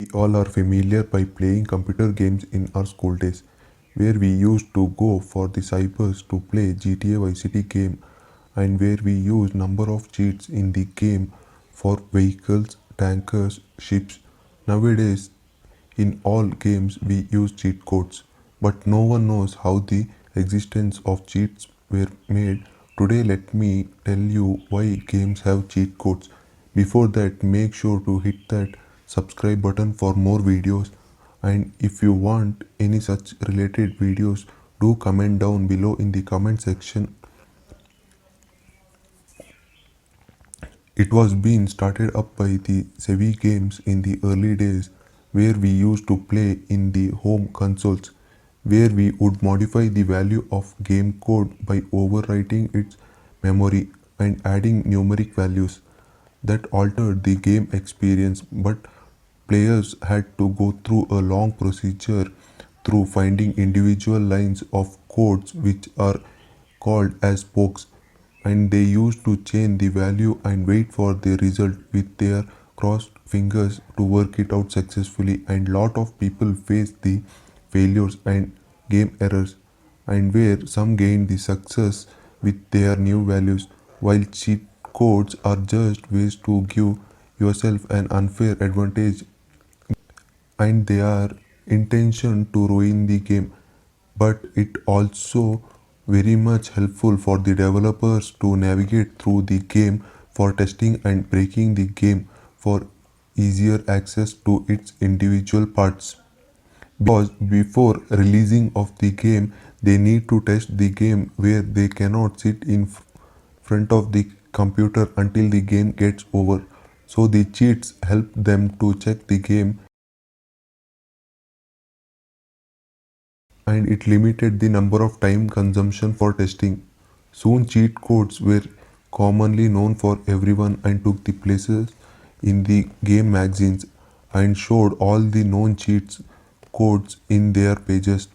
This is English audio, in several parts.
We all are familiar by playing computer games in our school days, where we used to go for the cybers to play GTA Vice City game and where we use number of cheats in the game for vehicles, tankers, ships. Nowadays, in all games we use cheat codes, but no one knows how the existence of cheats were made. Today let me tell you why games have cheat codes. Before that, make sure to hit that subscribe button for more videos, and if you want any such related videos, do comment down below in the comment section. It was being started up by the Sevi Games in the early days, where we used to play in the home consoles, where we would modify the value of game code by overwriting its memory and adding numeric values that altered the game experience, but players had to go through a long procedure through finding individual lines of codes which are called as pokes, and they used to change the value and wait for the result with their crossed fingers to work it out successfully. And lot of people face the failures and game errors, and where some gain the success with their new values, while cheat codes are just ways to give yourself an unfair advantage, and they are intention to ruin the game, but it also very much helpful for the developers to navigate through the game for testing and breaking the game for easier access to its individual parts, because before releasing of the game they need to test the game where they cannot sit in front of the computer until the game gets over. So the cheats help them to check the game, and it limited the number of time consumption for testing. Soon cheat codes were commonly known for everyone and took the places in the game magazines and showed all the known cheats codes in their pages,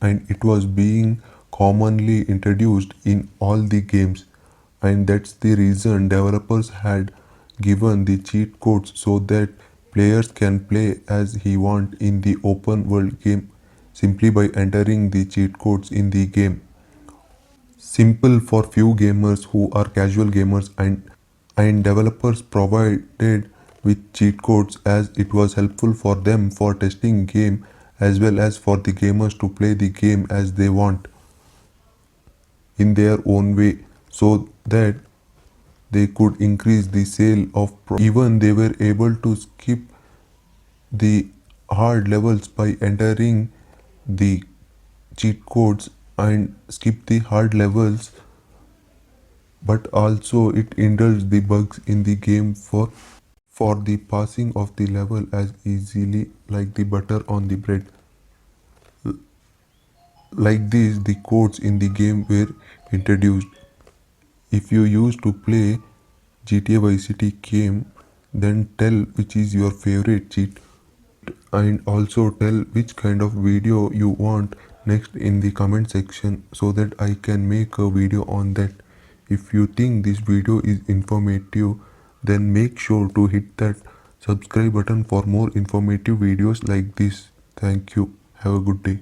and it was being commonly introduced in all the games, and that's the reason developers had given the cheat codes so that players can play as he want in the open world game simply by entering the cheat codes in the game. Simple for few gamers who are casual gamers, and developers provided with cheat codes as it was helpful for them for testing game as well as for the gamers to play the game as they want in their own way, so that they could increase the sale of even they were able to skip the hard levels by entering the cheat codes and skip the hard levels, but also it indulged the bugs in the game for the passing of the level as easily like the butter on the bread. Like this, the codes in the game were introduced. If you used to play GTA Vice City game, then tell which is your favorite cheat, and also tell which kind of video you want next in the comment section so that I can make a video on that. If you think this video is informative, then make sure to hit that subscribe button for more informative videos like this. Thank you. Have a good day.